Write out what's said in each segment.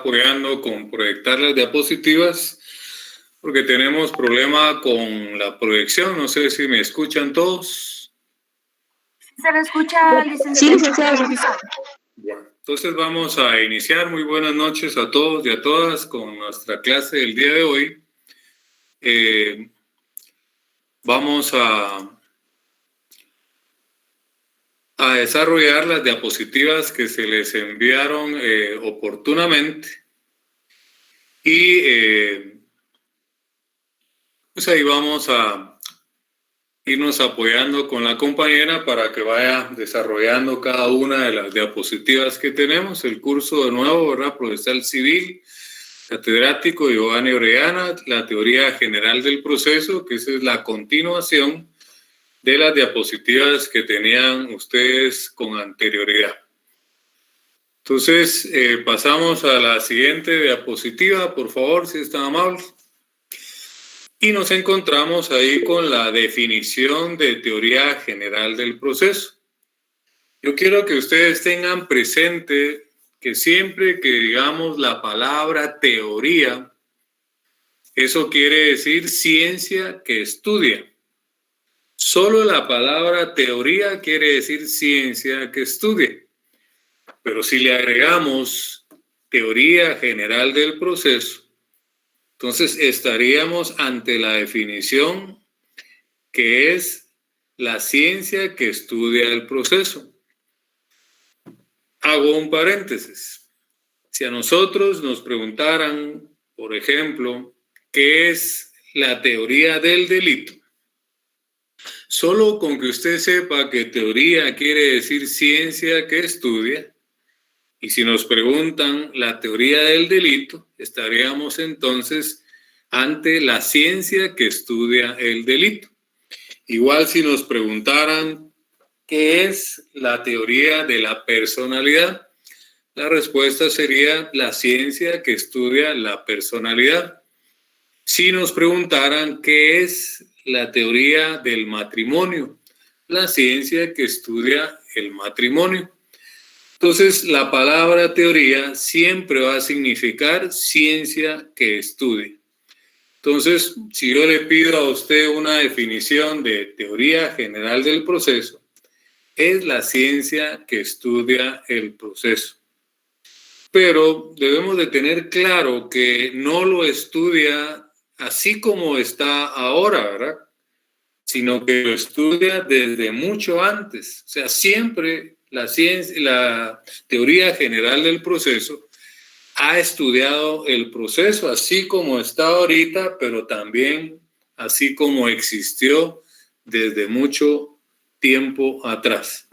apoyando con proyectar las diapositivas porque tenemos problema con la proyección. No sé si me escuchan todos. ¿Se me escucha, licenciado? Sí, licenciado. Bueno, entonces vamos a iniciar. Muy buenas noches a todos y a todas con nuestra clase del día de hoy. Vamos a desarrollar las diapositivas que se les enviaron oportunamente y pues ahí vamos a irnos apoyando con la compañera para que vaya desarrollando cada una de las diapositivas que tenemos. El curso de nuevo, ¿verdad? Procesal Civil, catedrático Giovanni Orellana, la teoría general del proceso, que esa es la continuación de las diapositivas que tenían ustedes con anterioridad. Entonces, pasamos a la siguiente diapositiva, por favor, si es tan amable. Y nos encontramos ahí con la definición de teoría general del proceso. Yo quiero que ustedes tengan presente que siempre que digamos la palabra teoría, eso quiere decir ciencia que estudia. Solo la palabra teoría quiere decir ciencia que estudia. Pero si le agregamos teoría general del proceso, entonces estaríamos ante la definición que es la ciencia que estudia el proceso. Hago un paréntesis. Si a nosotros nos preguntaran, por ejemplo, ¿qué es la teoría del delito? Solo con que usted sepa que teoría quiere decir ciencia que estudia, y si nos preguntan la teoría del delito, estaríamos entonces ante la ciencia que estudia el delito. Igual si nos preguntaran qué es la teoría de la personalidad, la respuesta sería la ciencia que estudia la personalidad. Si nos preguntaran qué es la teoría del matrimonio, la ciencia que estudia el matrimonio. Entonces, la palabra teoría siempre va a significar ciencia que estudie. Entonces, si yo le pido a usted una definición de teoría general del proceso, es la ciencia que estudia el proceso. Pero debemos de tener claro que no lo estudia así como está ahora, ¿verdad? Sino que lo estudia desde mucho antes. O sea, siempre la teoría general del proceso ha estudiado el proceso así como está ahorita, pero también así como existió desde mucho tiempo atrás.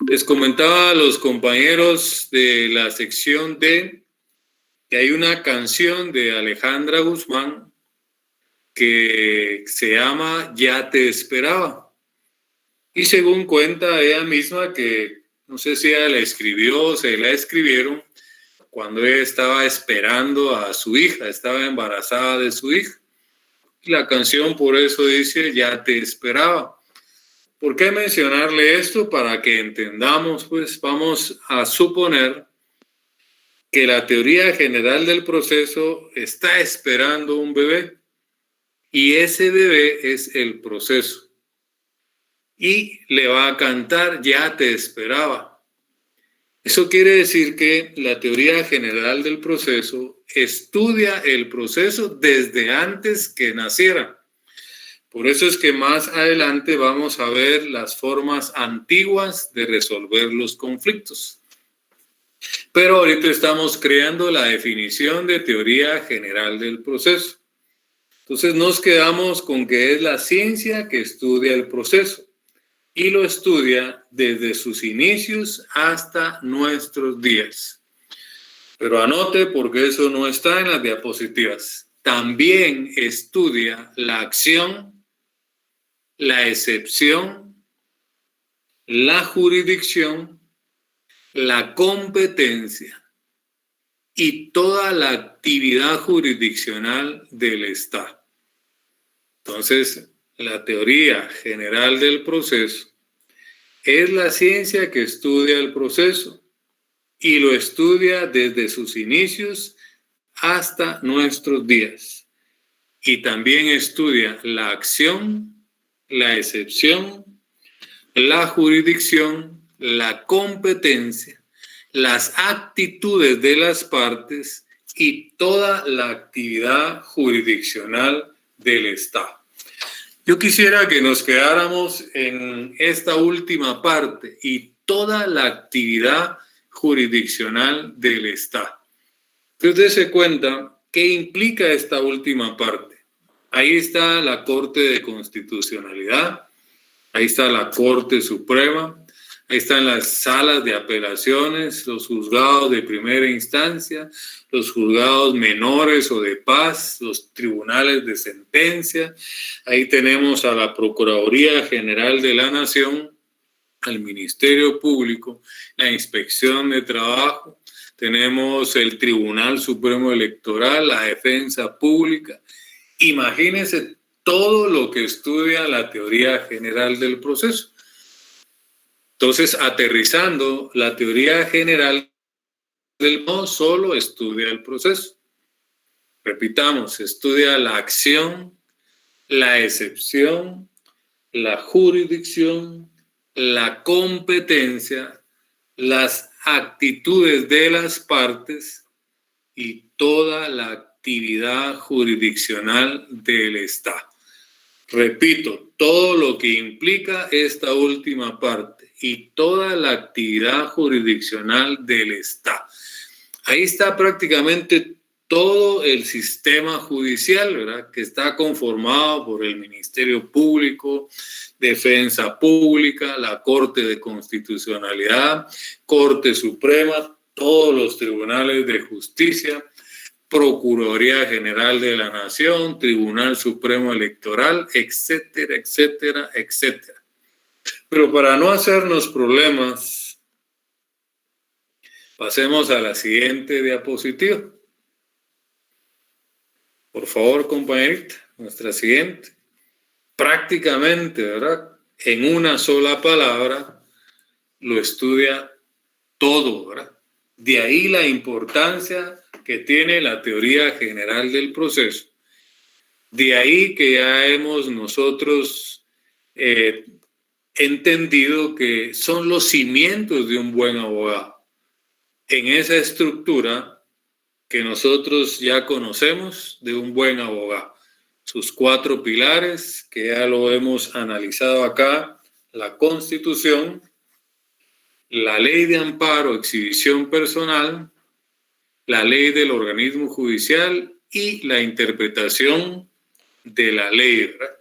Les comentaba a los compañeros de la sección D que hay una canción de Alejandra Guzmán que se llama Ya te esperaba. Y según cuenta ella misma que, no sé si ella la escribió o se la escribieron, cuando ella estaba esperando a su hija, estaba embarazada de su hija. Y la canción por eso dice, ya te esperaba. ¿Por qué mencionarle esto? Para que entendamos, pues vamos a suponer que la teoría general del proceso está esperando un bebé y ese bebé es el proceso. Y le va a cantar, ya te esperaba. Eso quiere decir que la teoría general del proceso estudia el proceso desde antes que naciera. Por eso es que más adelante vamos a ver las formas antiguas de resolver los conflictos. Pero ahorita estamos creando la definición de teoría general del proceso. Entonces nos quedamos con que es la ciencia que estudia el proceso. Y lo estudia desde sus inicios hasta nuestros días. Pero anote porque eso no está en las diapositivas. También estudia la acción, la excepción, la jurisdicción, la competencia y toda la actividad jurisdiccional del Estado. Entonces, la teoría general del proceso es la ciencia que estudia el proceso y lo estudia desde sus inicios hasta nuestros días. Y también estudia la acción, la excepción, la jurisdicción, la competencia, las actitudes de las partes y toda la actividad jurisdiccional del Estado. Yo quisiera que nos quedáramos en esta última parte y toda la actividad jurisdiccional del Estado. Entonces, dése cuenta qué implica esta última parte. Ahí está la Corte de Constitucionalidad, ahí está la Corte Suprema, ahí están las salas de apelaciones, los juzgados de primera instancia, los juzgados menores o de paz, los tribunales de sentencia. Ahí tenemos a la Procuraduría General de la Nación, al Ministerio Público, la Inspección de Trabajo, tenemos el Tribunal Supremo Electoral, la Defensa Pública. Imagínense todo lo que estudia la teoría general del proceso. Entonces, aterrizando, la teoría general no solo estudia el proceso. Repitamos, estudia la acción, la excepción, la jurisdicción, la competencia, las actitudes de las partes y toda la actividad jurisdiccional del Estado. Repito, todo lo que implica esta última parte y toda la actividad jurisdiccional del Estado. Ahí está prácticamente todo el sistema judicial, ¿verdad?, que está conformado por el Ministerio Público, Defensa Pública, la Corte de Constitucionalidad, Corte Suprema, todos los tribunales de justicia, Procuraduría General de la Nación, Tribunal Supremo Electoral, etcétera, etcétera, etcétera. Pero para no hacernos problemas, pasemos a la siguiente diapositiva. Por favor, compañerita, nuestra siguiente. Prácticamente, ¿verdad?, en una sola palabra, lo estudia todo, ¿verdad? De ahí la importancia que tiene la teoría general del proceso. De ahí que ya hemos nosotros entendido que son los cimientos de un buen abogado. En esa estructura que nosotros ya conocemos de un buen abogado. Sus 4 pilares, que ya lo hemos analizado acá: la Constitución, la Ley de Amparo, Exhibición Personal, la Ley del Organismo Judicial y la interpretación de la ley, ¿verdad?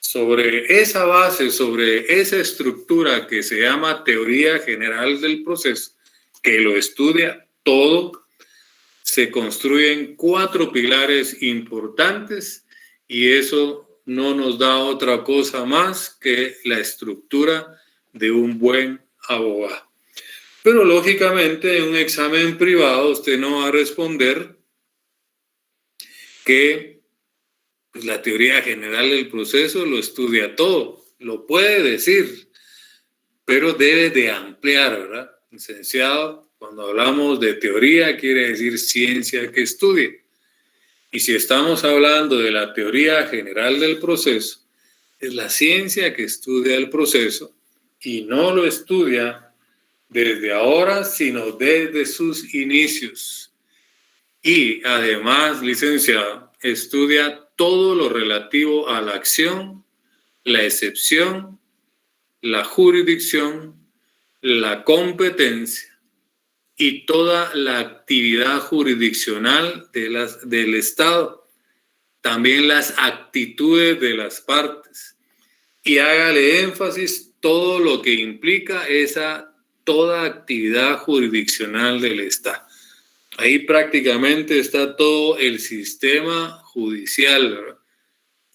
Sobre esa base, sobre esa estructura que se llama teoría general del proceso, que lo estudia todo, se construyen 4 pilares importantes y eso no nos da otra cosa más que la estructura de un buen abogado. Pero lógicamente en un examen privado usted no va a responder que la teoría general del proceso lo estudia todo. Lo puede decir, pero debe de ampliar, ¿verdad? Licenciado, cuando hablamos de teoría quiere decir ciencia que estudie. Y si estamos hablando de la teoría general del proceso, es la ciencia que estudia el proceso y no lo estudia desde ahora, sino desde sus inicios. Y además, licenciado, estudia todo lo relativo a la acción, la excepción, la jurisdicción, la competencia y toda la actividad jurisdiccional del Estado. También las actitudes de las partes. Y hágale énfasis todo lo que implica toda actividad jurisdiccional del Estado. Ahí prácticamente está todo el sistema judicial, ¿verdad?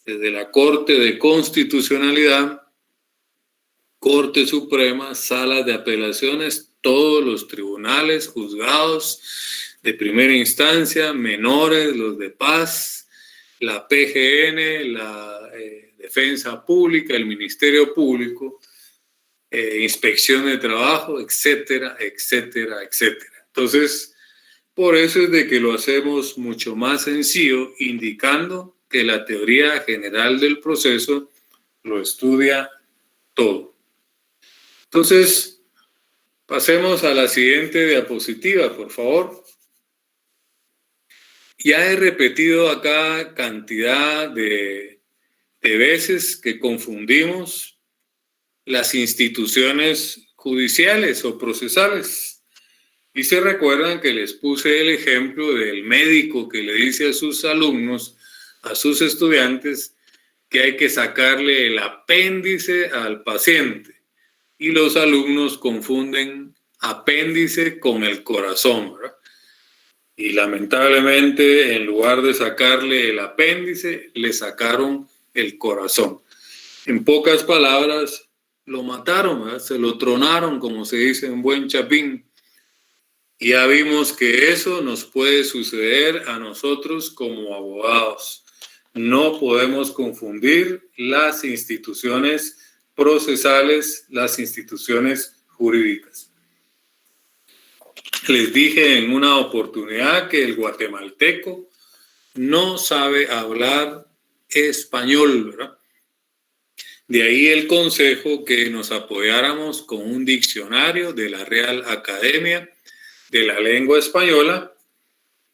Desde la Corte de Constitucionalidad, Corte Suprema, salas de apelaciones, todos los tribunales, juzgados de primera instancia, menores, los de paz, la PGN, la Defensa Pública, el Ministerio Público, Inspección de Trabajo, etcétera, etcétera, etcétera. Entonces, por eso es de que lo hacemos mucho más sencillo, indicando que la teoría general del proceso lo estudia todo. Entonces, pasemos a la siguiente diapositiva, por favor. Ya he repetido acá cantidad de veces que confundimos las instituciones judiciales o procesales. Y se recuerdan que les puse el ejemplo del médico que le dice a sus alumnos, a sus estudiantes, que hay que sacarle el apéndice al paciente. Y los alumnos confunden apéndice con el corazón, ¿verdad? Y lamentablemente, en lugar de sacarle el apéndice, le sacaron el corazón. En pocas palabras, lo mataron, ¿verdad? Se lo tronaron, como se dice en buen chapín. Y ya vimos que eso nos puede suceder a nosotros como abogados. No podemos confundir las instituciones procesales, las instituciones jurídicas. Les dije en una oportunidad que el guatemalteco no sabe hablar español, ¿verdad? De ahí el consejo que nos apoyáramos con un diccionario de la Real Academia de la Lengua Española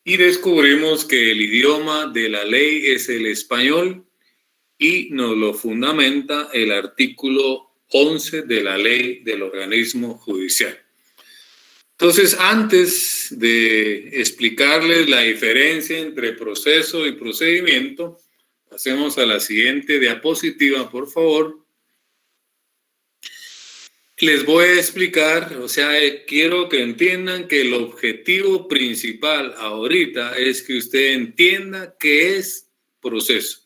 y descubrimos que el idioma de la ley es el español y nos lo fundamenta el artículo 11 de la ley del organismo judicial. Entonces, antes de explicarles la diferencia entre proceso y procedimiento, pasemos a la siguiente diapositiva, por favor. Les voy a explicar, quiero que entiendan que el objetivo principal ahorita es que usted entienda qué es proceso.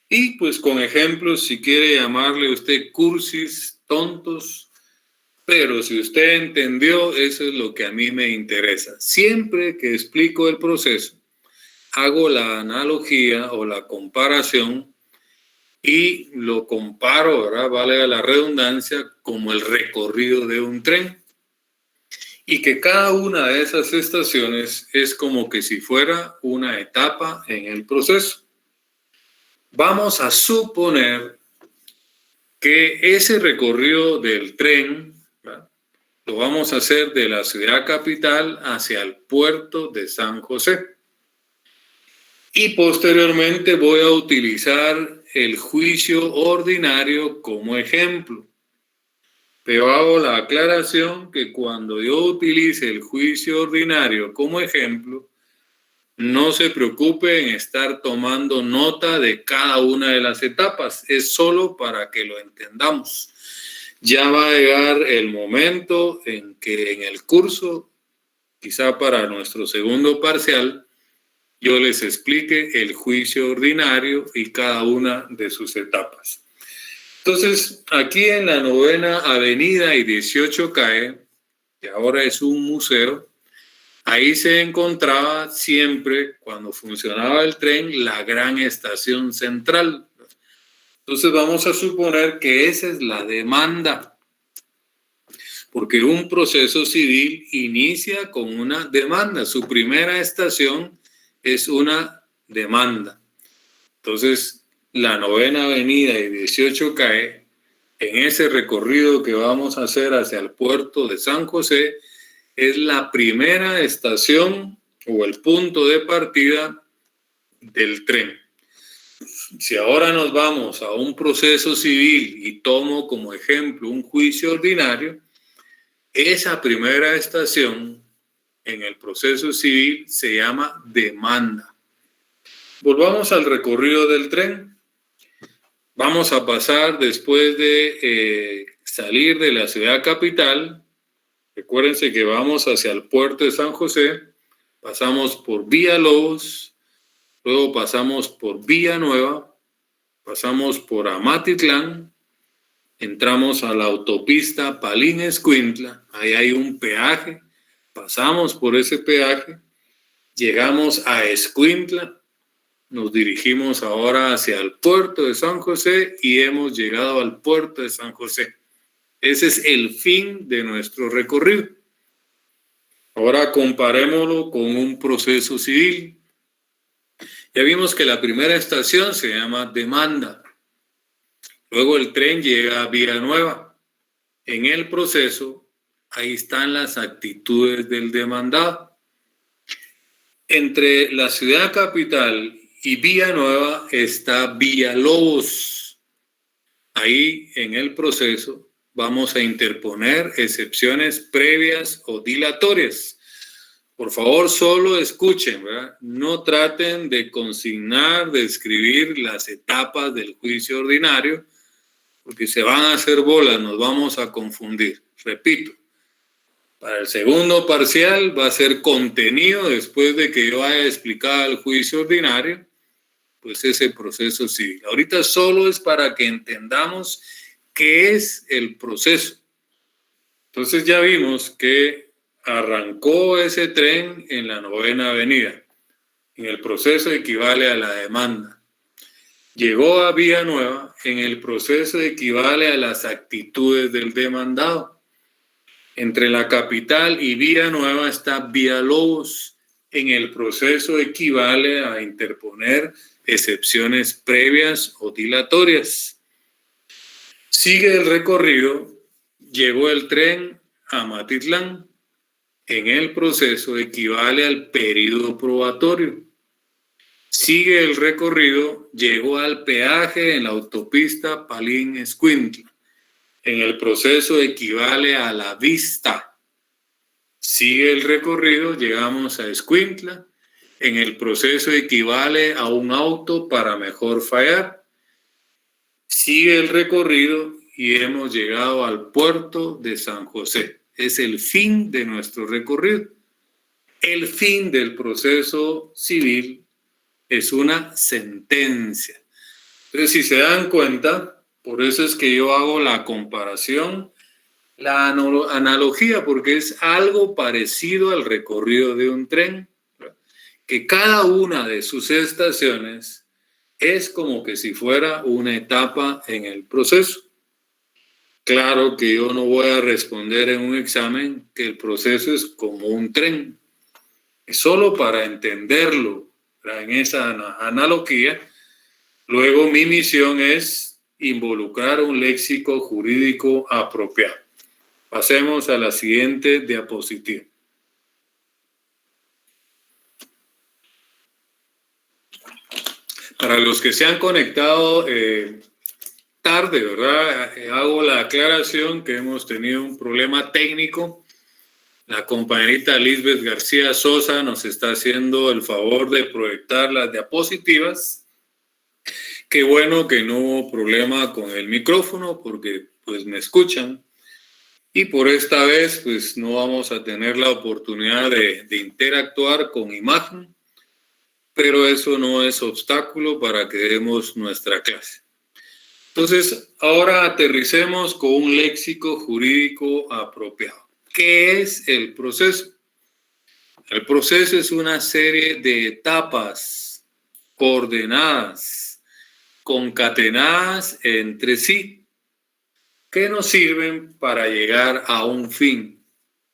Y pues con ejemplos, si quiere llamarle usted cursis, tontos, pero si usted entendió, eso es lo que a mí me interesa. Siempre que explico el proceso, hago la analogía o la comparación y lo comparo, ¿verdad? Vale la redundancia, como el recorrido de un tren. Y que cada una de esas estaciones es como que si fuera una etapa en el proceso. Vamos a suponer que ese recorrido del tren, ¿verdad?, lo vamos a hacer de la ciudad capital hacia el puerto de San José. Y posteriormente voy a utilizar el juicio ordinario como ejemplo. Pero hago la aclaración que cuando yo utilice el juicio ordinario como ejemplo, no se preocupe en estar tomando nota de cada una de las etapas. Es solo para que lo entendamos. Ya va a llegar el momento en que en el curso, quizá para nuestro segundo parcial, yo les explique el juicio ordinario y cada una de sus etapas. Entonces, aquí en la 9ª Avenida y 18 Calle, que ahora es un museo, ahí se encontraba siempre, cuando funcionaba el tren, la gran estación central. Entonces vamos a suponer que esa es la demanda, porque un proceso civil inicia con una demanda. Su primera estación es una demanda. Entonces, la 9ª Avenida y 18 Calle, en ese recorrido que vamos a hacer hacia el puerto de San José, es la primera estación o el punto de partida del tren. Si ahora nos vamos a un proceso civil y tomo como ejemplo un juicio ordinario, esa primera estación en el proceso civil se llama demanda. Volvamos al recorrido del tren. Vamos a pasar después de salir de la ciudad capital. Recuérdense que vamos hacia el puerto de San José, pasamos por Villalobos, luego pasamos por Villanueva, pasamos por Amatitlán, entramos a la autopista Palín-Escuintla, ahí hay un peaje, pasamos por ese peaje, llegamos a Escuintla, nos dirigimos ahora hacia el puerto de San José y hemos llegado al puerto de San José. Ese es el fin de nuestro recorrido. Ahora comparémoslo con un proceso civil. Ya vimos que la primera estación se llama demanda. Luego el tren llega a Villanueva. En el proceso, ahí están las actitudes del demandado. Entre la ciudad capital y Villanueva está Villalobos. Ahí en el proceso vamos a interponer excepciones previas o dilatorias. Por favor, solo escuchen, ¿verdad? No traten de consignar, de escribir las etapas del juicio ordinario, porque se van a hacer bolas, nos vamos a confundir. Repito, para el segundo parcial va a ser contenido después de que yo haya explicado el juicio ordinario, pues ese proceso civil. Ahorita solo es para que entendamos qué es el proceso. Entonces ya vimos que arrancó ese tren en la 9ª Avenida. En el proceso equivale a la demanda. Llegó a Villanueva, en el proceso equivale a las actitudes del demandado. Entre la capital y Villanueva está Villalobos. En el proceso equivale a interponer excepciones previas o dilatorias. Sigue el recorrido, llegó el tren a Matitlán. En el proceso equivale al periodo probatorio. Sigue el recorrido, llegó al peaje en la autopista Palín-Escuintla. En el proceso equivale a la vista. Sigue el recorrido, llegamos a Escuintla. En el proceso equivale a un auto para mejor fallar. Sigue el recorrido y hemos llegado al puerto de San José. Es el fin de nuestro recorrido. El fin del proceso civil es una sentencia. Entonces, si se dan cuenta, por eso es que yo hago la comparación, la analogía, porque es algo parecido al recorrido de un tren, que cada una de sus estaciones es como que si fuera una etapa en el proceso. Claro que yo no voy a responder en un examen que el proceso es como un tren. Es solo para entenderlo, ¿verdad? En esa analogía. Luego mi misión es involucrar un léxico jurídico apropiado. Pasemos a la siguiente diapositiva. Para los que se han conectado tarde, ¿verdad? Hago la aclaración que hemos tenido un problema técnico. La compañerita Lisbeth García Sosa nos está haciendo el favor de proyectar las diapositivas. Qué bueno que no hubo problema con el micrófono porque pues me escuchan. Y por esta vez pues no vamos a tener la oportunidad de interactuar con imagen, pero eso no es obstáculo para que demos nuestra clase. Entonces, ahora aterricemos con un léxico jurídico apropiado. ¿Qué es el proceso? El proceso es una serie de etapas ordenadas, concatenadas entre sí, que nos sirven para llegar a un fin.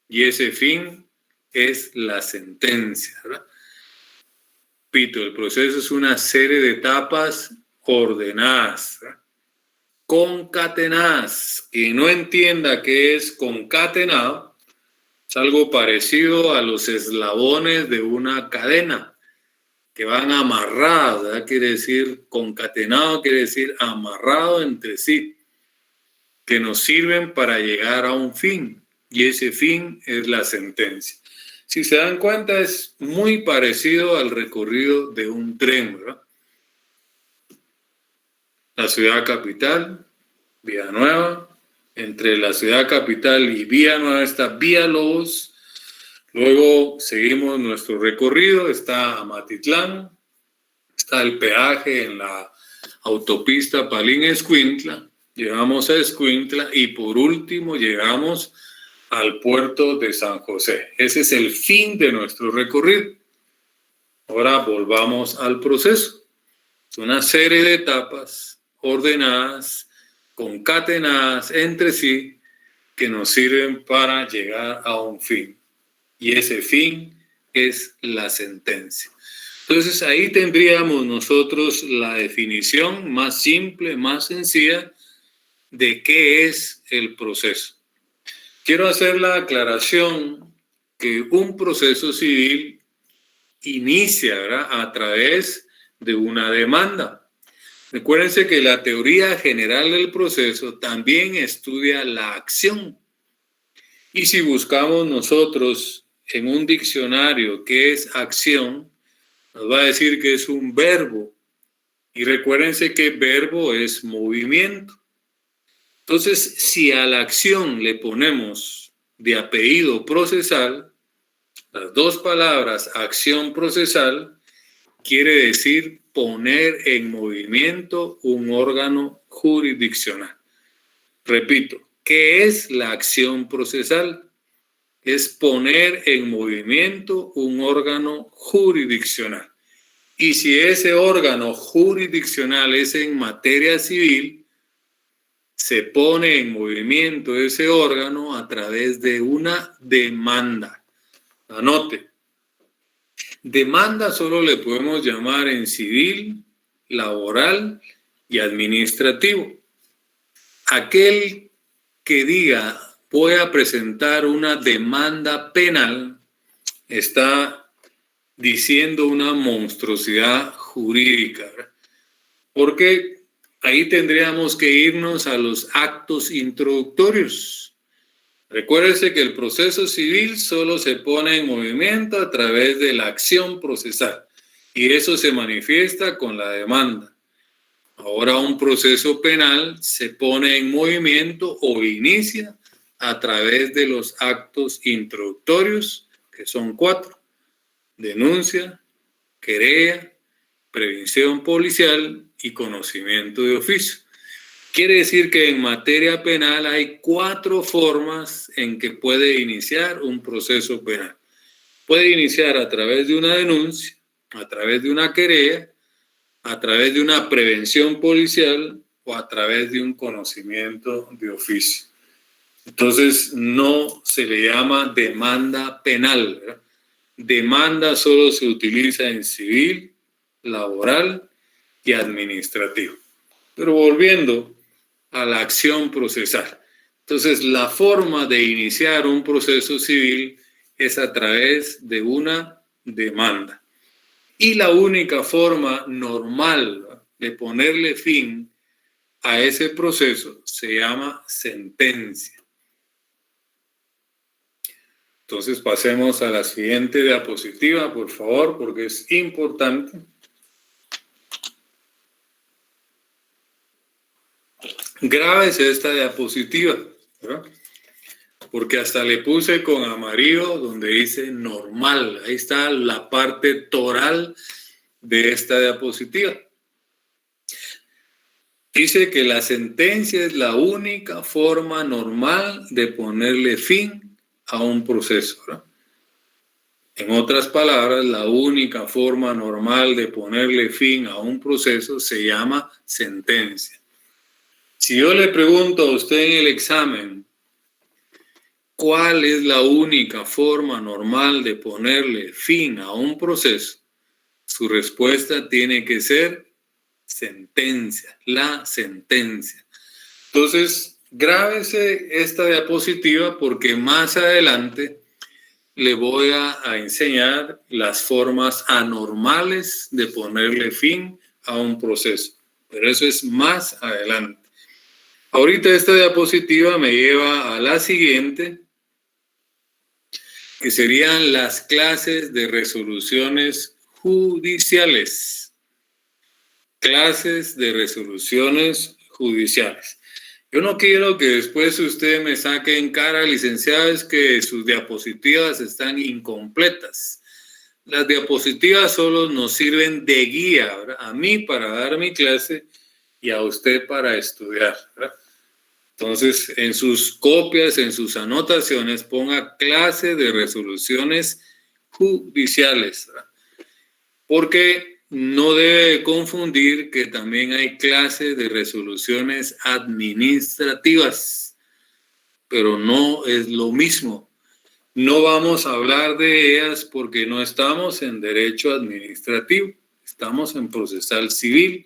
Y ese fin es la sentencia, ¿verdad? Repito, el proceso es una serie de etapas ordenadas, ¿verdad? Concatenadas. Quien no entienda qué es concatenado, es algo parecido a los eslabones de una cadena que van amarradas, ¿verdad? Quiere decir concatenado, quiere decir amarrado entre sí, que nos sirven para llegar a un fin, y ese fin es la sentencia. Si se dan cuenta, es muy parecido al recorrido de un tren, ¿verdad? La ciudad capital, Villanueva. Entre la ciudad capital y Villanueva está Villalobos. Luego seguimos nuestro recorrido, está Amatitlán, está el peaje en la autopista Palín-Escuintla, llegamos a Escuintla y por último llegamos al puerto de San José. Ese es el fin de nuestro recorrido. Ahora volvamos al proceso. Es una serie de etapas ordenadas, concatenadas entre sí, que nos sirven para llegar a un fin. y ese fin es la sentencia. Entonces ahí tendríamos nosotros la definición más simple, más sencilla de qué es el proceso. Quiero hacer la aclaración que un proceso civil inicia, ¿verdad?, a través de una demanda. Recuérdense que la teoría general del proceso también estudia la acción. Y si buscamos nosotros en un diccionario qué es acción, nos va a decir que es un verbo. Y recuérdense que verbo es movimiento. Entonces, si a la acción le ponemos de apellido procesal, las dos palabras acción procesal, quiere decir poner en movimiento un órgano jurisdiccional. Repito, ¿qué es la acción procesal? Es poner en movimiento un órgano jurisdiccional. Y si ese órgano jurisdiccional es en materia civil, se pone en movimiento ese órgano a través de una demanda. Anote. Demanda solo le podemos llamar en civil, laboral y administrativo. Aquel que diga voy a presentar una demanda penal está diciendo una monstruosidad jurídica, ¿verdad? Porque ahí tendríamos que irnos a los actos introductorios. Recuérdese que el proceso civil solo se pone en movimiento a través de la acción procesal y eso se manifiesta con la demanda. Ahora un proceso penal se pone en movimiento o inicia a través de los actos introductorios, que son 4: denuncia, querella, prevención policial y conocimiento de oficio. Quiere decir que en materia penal hay 4 formas en que puede iniciar un proceso penal. Puede iniciar a través de una denuncia, a través de una querella, a través de una prevención policial o a través de un conocimiento de oficio. Entonces no se le llama demanda penal, ¿verdad? Demanda solo se utiliza en civil, laboral y administrativo. Pero volviendo a la acción procesal. Entonces, la forma de iniciar un proceso civil es a través de una demanda. Y la única forma normal de ponerle fin a ese proceso se llama sentencia. Entonces, pasemos a la siguiente diapositiva, por favor, porque es importante. Grábese esta diapositiva, ¿verdad? Porque hasta le puse con amarillo donde dice normal. Ahí está la parte toral de esta diapositiva. Dice que la sentencia es la única forma normal de ponerle fin a un proceso, ¿verdad? En otras palabras, la única forma normal de ponerle fin a un proceso se llama sentencia. Si yo le pregunto a usted en el examen, ¿cuál es la única forma normal de ponerle fin a un proceso? Su respuesta tiene que ser sentencia, la sentencia. Entonces, grábese esta diapositiva porque más adelante le voy a enseñar las formas anormales de ponerle fin a un proceso. Pero eso es más adelante. Ahorita esta diapositiva me lleva a la siguiente, que serían las clases de resoluciones judiciales. Clases de resoluciones judiciales. Yo no quiero que después usted me saque en cara, licenciado, es que sus diapositivas están incompletas. Las diapositivas solo nos sirven de guía, ¿verdad? A mí para dar mi clase y a usted para estudiar, ¿verdad? Entonces, en sus copias, en sus anotaciones, ponga clase de resoluciones judiciales, ¿verdad? Porque no debe confundir que también hay clase de resoluciones administrativas, pero no es lo mismo. No vamos a hablar de ellas porque no estamos en derecho administrativo, estamos en procesal civil.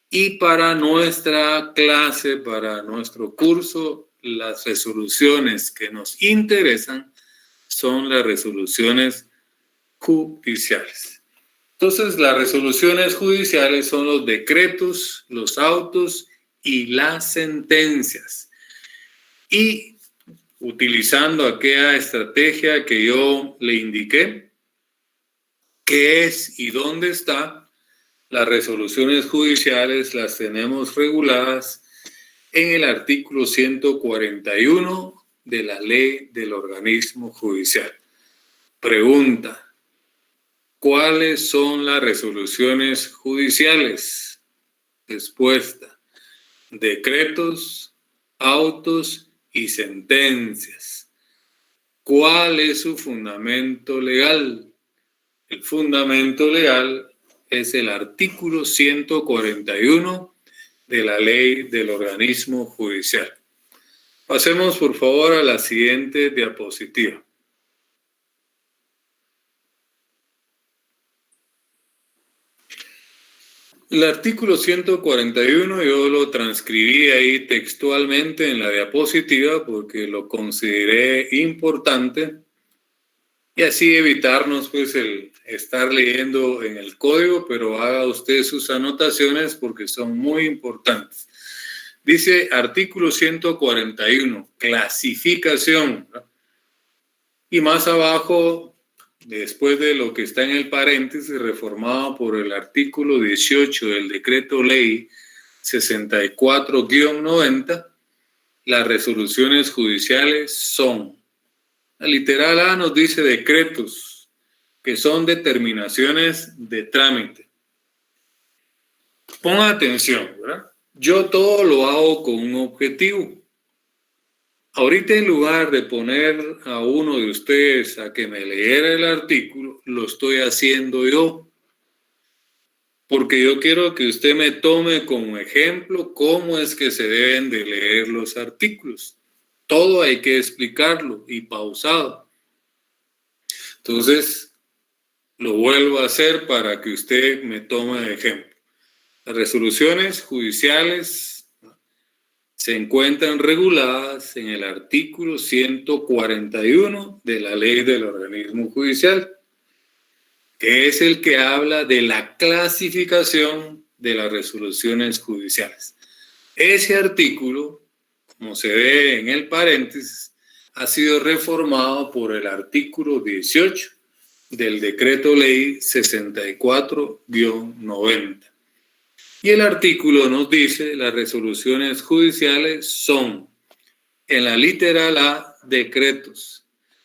Y para nuestra clase, para nuestro curso, las resoluciones que nos interesan son las resoluciones judiciales. Entonces, las resoluciones judiciales son los decretos, los autos y las sentencias. Y utilizando aquella estrategia que yo le indiqué, qué es y dónde está, las resoluciones judiciales las tenemos reguladas en el artículo 141 de la ley del organismo judicial. Pregunta: ¿cuáles son las resoluciones judiciales? Respuesta: decretos, autos y sentencias. ¿Cuál es su fundamento legal? El fundamento legal es el artículo 141 de la ley del organismo judicial. Pasemos por favor a la siguiente diapositiva. El artículo 141 yo lo transcribí ahí textualmente en la diapositiva porque lo consideré importante y así evitarnos pues el estar leyendo en el código, pero haga usted sus anotaciones porque son muy importantes. Dice artículo 141, clasificación, ¿no? Y más abajo, después de lo que está en el paréntesis, reformado por el artículo 18 del decreto ley 64-90, las resoluciones judiciales son, la literal A nos dice decretos, que son determinaciones de trámite. Ponga atención, ¿verdad? Yo todo lo hago con un objetivo. Ahorita, en lugar de poner a uno de ustedes a que me leyera el artículo, lo estoy haciendo yo. Porque yo quiero que usted me tome como ejemplo cómo es que se deben de leer los artículos. Todo hay que explicarlo y pausado. Entonces, lo vuelvo a hacer para que usted me tome de ejemplo. Las resoluciones judiciales se encuentran reguladas en el artículo 141 de la ley del organismo judicial, que es el que habla de la clasificación de las resoluciones judiciales. Ese artículo, como se ve en el paréntesis, ha sido reformado por el artículo 18 del decreto ley 64-90. Y el artículo nos dice: las resoluciones judiciales son, en la literal A, decretos,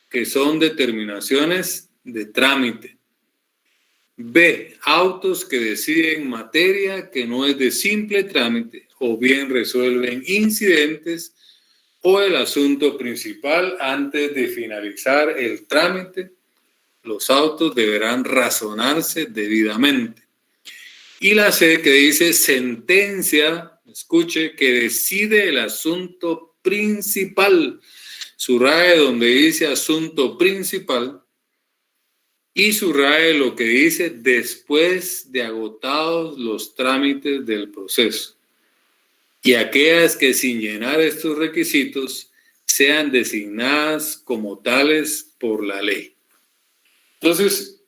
que son determinaciones de trámite. B, autos que deciden materia que no es de simple trámite o bien resuelven incidentes o el asunto principal antes de finalizar el trámite. Los autos deberán razonarse debidamente. Y la C, que dice sentencia, escuche, que decide el asunto principal. Subraye donde dice asunto principal y subraye lo que dice después de agotados los trámites del proceso. Y aquellas que sin llenar estos requisitos sean designadas como tales por la ley. Entonces,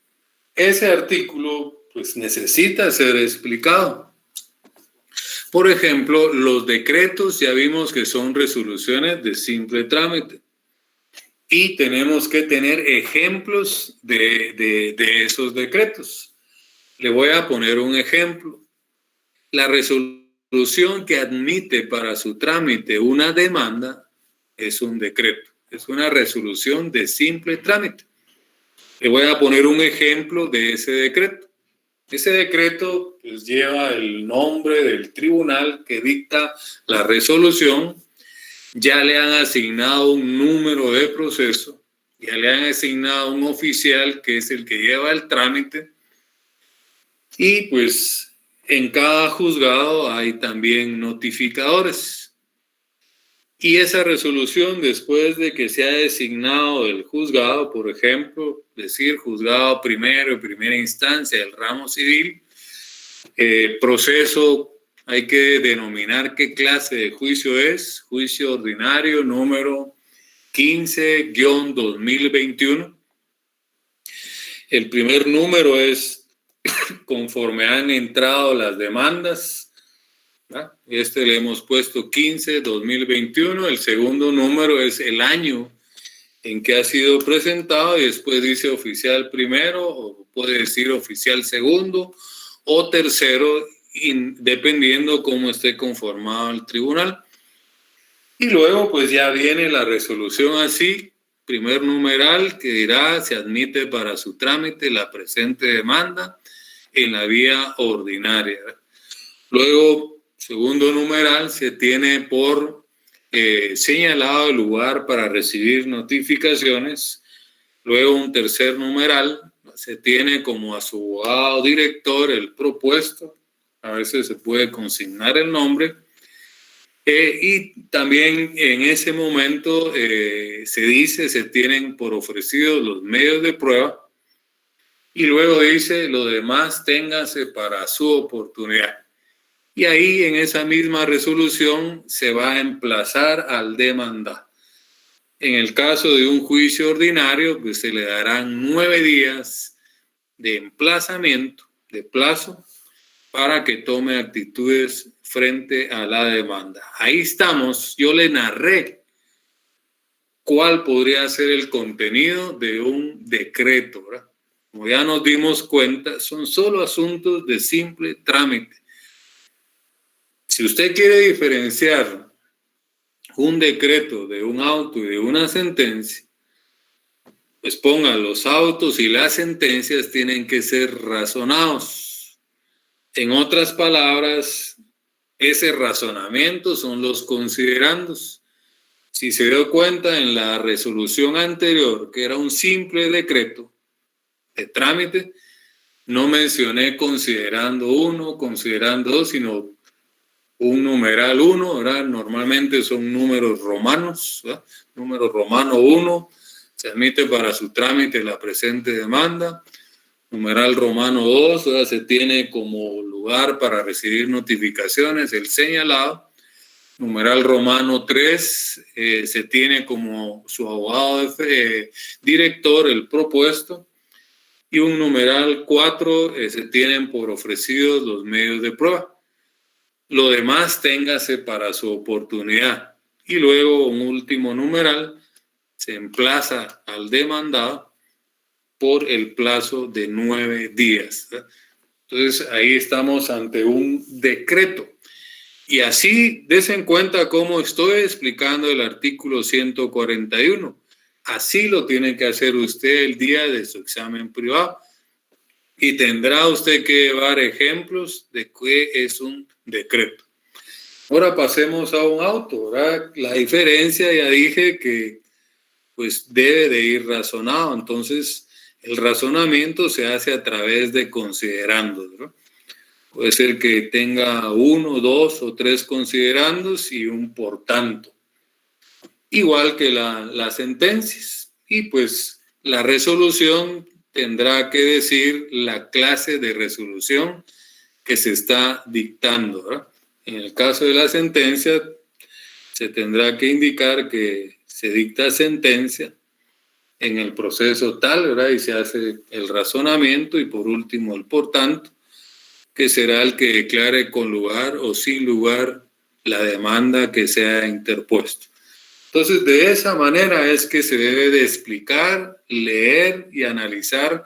ese artículo pues necesita ser explicado. Por ejemplo, los decretos ya vimos que son resoluciones de simple trámite y tenemos que tener ejemplos de esos decretos. Le voy a poner un ejemplo. La resolución que admite para su trámite una demanda es un decreto, es una resolución de simple trámite. Le voy a poner un ejemplo de ese decreto. Ese decreto pues lleva el nombre del tribunal que dicta la resolución, ya le han asignado un número de proceso, ya le han asignado un oficial que es el que lleva el trámite y pues en cada juzgado hay también notificadores. Y esa resolución, después de que se ha designado el juzgado, por ejemplo, decir juzgado primero y primera instancia del ramo civil, proceso, hay que denominar qué clase de juicio es, juicio ordinario número 15-2021. El primer número es conforme han entrado las demandas. Le hemos puesto 15-2021. El segundo número es el año en que ha sido presentado y después dice oficial primero o puede decir oficial segundo o tercero, dependiendo cómo esté conformado el tribunal. Y luego pues ya viene la resolución así, primer numeral que dirá se admite para su trámite la presente demanda en la vía ordinaria. Luego, segundo numeral, se tiene por señalado el lugar para recibir notificaciones. Luego, un tercer numeral, se tiene como a su abogado director el propuesto. A veces se puede consignar el nombre. Y también en ese momento se tienen por ofrecidos los medios de prueba. Y luego dice, lo demás téngase para su oportunidad. Y ahí en esa misma resolución se va a emplazar al demandado. En el caso de un juicio ordinario, pues se le darán 9 días de emplazamiento, de plazo, para que tome actitudes frente a la demanda. Ahí estamos, yo le narré cuál podría ser el contenido de un decreto, ¿verdad? Como ya nos dimos cuenta, son solo asuntos de simple trámite. Si usted quiere diferenciar un decreto de un auto y de una sentencia, pues ponga los autos y las sentencias tienen que ser razonados. En otras palabras, ese razonamiento son los considerandos. Si se dio cuenta en la resolución anterior, que era un simple decreto de trámite, no mencioné considerando 1, considerando 2, sino un numeral 1, ¿verdad? Normalmente son números romanos, ¿verdad? Número romano 1, se admite para su trámite la presente demanda. Numeral romano 2, ¿verdad? Se tiene como lugar para recibir notificaciones el señalado. Numeral romano 3, se tiene como su abogado director el propuesto. Y un numeral 4, se tienen por ofrecidos los medios de prueba. Lo demás téngase para su oportunidad. Y luego un último numeral se emplaza al demandado por el plazo de 9 días. Entonces ahí estamos ante un decreto. Y así desen cuenta cómo estoy explicando el artículo 141. Así lo tiene que hacer usted el día de su examen privado. Y tendrá usted que llevar ejemplos de qué es un decreto. Ahora pasemos a un auto, ¿verdad? La diferencia, ya dije que pues debe de ir razonado. Entonces, el razonamiento se hace a través de considerandos, ¿no? Puede ser que tenga 1, 2 o 3 considerandos y un por tanto. Igual que las sentencias. Y pues la resolución tendrá que decir la clase de resolución que se está dictando, ¿verdad? En el caso de la sentencia, se tendrá que indicar que se dicta sentencia en el proceso tal, ¿verdad? Y se hace el razonamiento y por último el por tanto, que será el que declare con lugar o sin lugar la demanda que se ha interpuesto. Entonces, de esa manera es que se debe de explicar, leer y analizar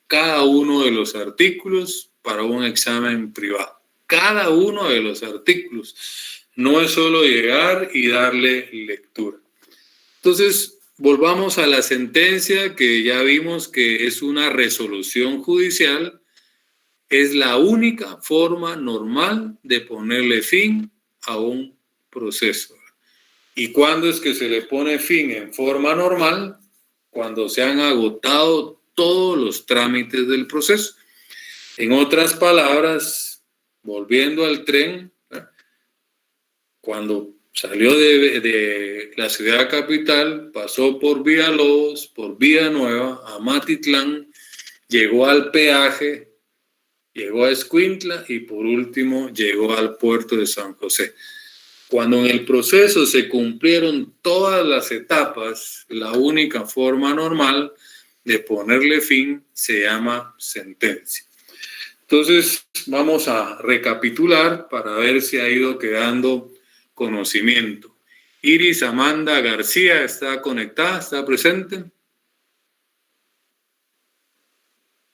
cada uno de los artículos para un examen privado. Cada uno de los artículos. No es solo llegar y darle lectura. Entonces, volvamos a la sentencia que ya vimos que es una resolución judicial. Es la única forma normal de ponerle fin a un proceso. ¿Y cuándo es que se le pone fin en forma normal? Cuando se han agotado todos los trámites del proceso. En otras palabras, volviendo al tren, cuando Salió de la ciudad capital, pasó por Villalobos, por Villanueva, a Matitlán, llegó al peaje, llegó a Escuintla y por último llegó al puerto de San José. Cuando en el proceso se cumplieron todas las etapas, la única forma normal de ponerle fin se llama sentencia. Entonces, vamos a recapitular para ver si ha ido quedando conocimiento. Iris Amanda García está conectada, está presente.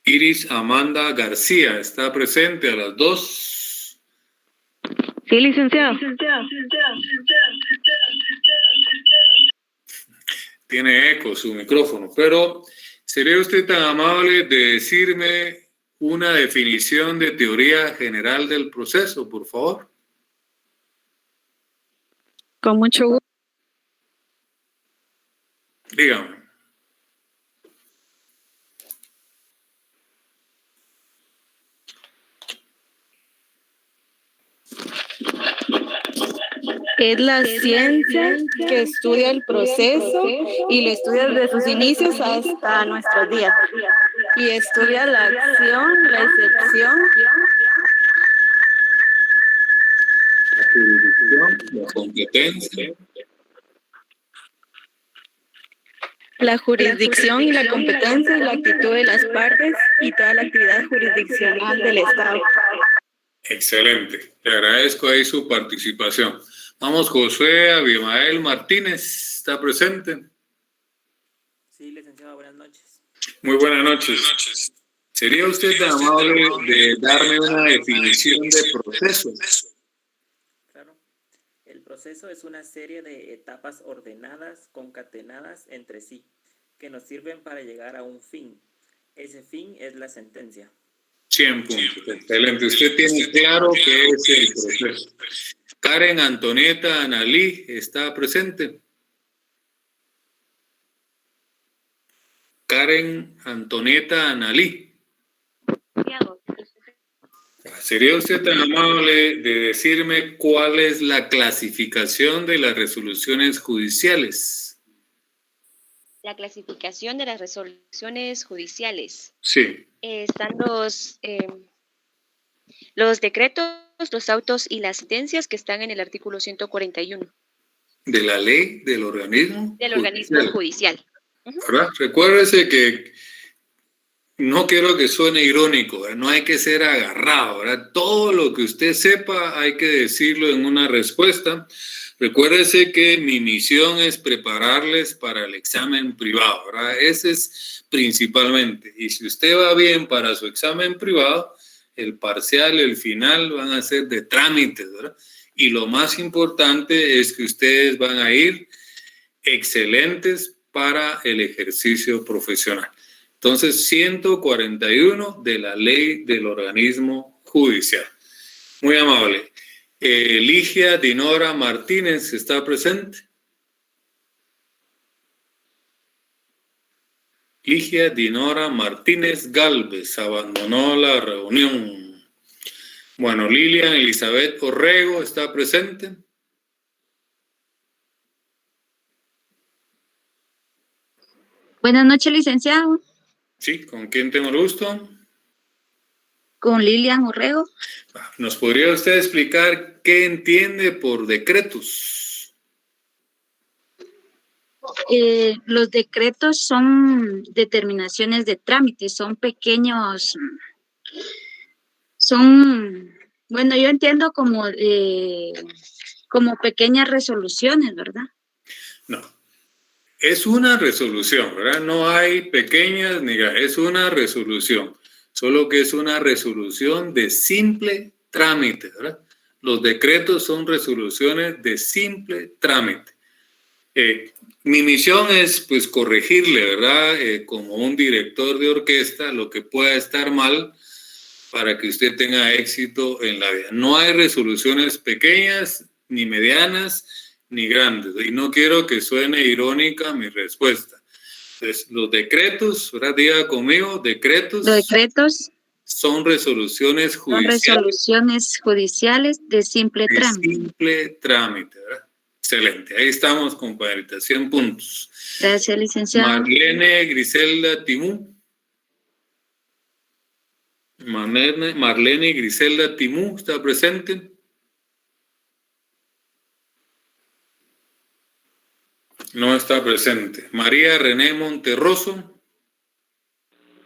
Iris Amanda García está presente a las 2. Sí, licenciado. Tiene eco su micrófono, pero ¿sería usted tan amable de decirme una definición de teoría general del proceso, por favor? Con mucho gusto. Dígame. Es la ciencia que estudia el proceso y lo estudia desde sus inicios hasta nuestros días. Y estudia la acción, la excepción, La jurisdicción, la competencia. la jurisdicción y la competencia y la actitud de las partes y toda la actividad jurisdiccional del Estado. Excelente. Le agradezco ahí su participación. Vamos, José Abimael Martínez, ¿está presente? Sí, licenciado, buenas noches. Muy buenas noches. ¿Sería usted tan amable de darme una definición de proceso? Claro. El proceso es una serie de etapas ordenadas, concatenadas entre sí, que nos sirven para llegar a un fin. Ese fin es la sentencia. 100 puntos. Excelente. Usted tiene claro qué es el proceso. Karen Antonieta Analí está presente. Karen Antonieta Analí. ¿Sería usted tan amable de decirme cuál es la clasificación de las resoluciones judiciales? La clasificación de las resoluciones judiciales. Sí. Están los decretos, los autos y las sentencias que están en el artículo 141. ¿De la ley del organismo? Del organismo judicial. ¿Verdad? Recuérdese que no quiero que suene irónico, ¿verdad? No hay que ser agarrado, ¿verdad? Todo lo que usted sepa hay que decirlo en una respuesta. Recuérdese que mi misión es prepararles para el examen privado, ¿verdad? Ese es principalmente. Y si usted va bien para su examen privado, el parcial y el final van a ser de trámites, ¿verdad? Y lo más importante es que ustedes van a ir excelentes para el ejercicio profesional. Entonces, 141 de la ley del organismo judicial. Muy amable. Ligia Dinora Martínez, ¿está presente? Ligia Dinora Martínez Galvez abandonó la reunión. Bueno, Lilian Elizabeth Orrego, ¿está presente? Buenas noches, licenciado. Sí, ¿con quién tengo el gusto? Con Lilian Orrego. ¿Nos podría usted explicar qué entiende por decretos? Los decretos son determinaciones de trámite, son pequeños, bueno, yo entiendo como pequeñas resoluciones, ¿verdad? No, es una resolución, ¿verdad? No hay pequeñas ni grandes, es una resolución, solo que es una resolución de simple trámite, ¿verdad? Los decretos son resoluciones de simple trámite. Mi misión es, pues, corregirle, ¿verdad? Como un director de orquesta, lo que pueda estar mal para que usted tenga éxito en la vida. No hay resoluciones pequeñas, ni medianas, ni grandes. Y no quiero que suene irónica mi respuesta. Entonces, los decretos, ¿verdad? Diga conmigo, decretos. Los decretos son resoluciones judiciales. Son resoluciones judiciales de simple trámite. Simple trámite, ¿verdad? Excelente. Ahí estamos, compañerita. 100 puntos. Gracias, licenciado. Marlene Griselda Timú. Marlene Griselda Timú, ¿está presente? No está presente. María René Monterroso.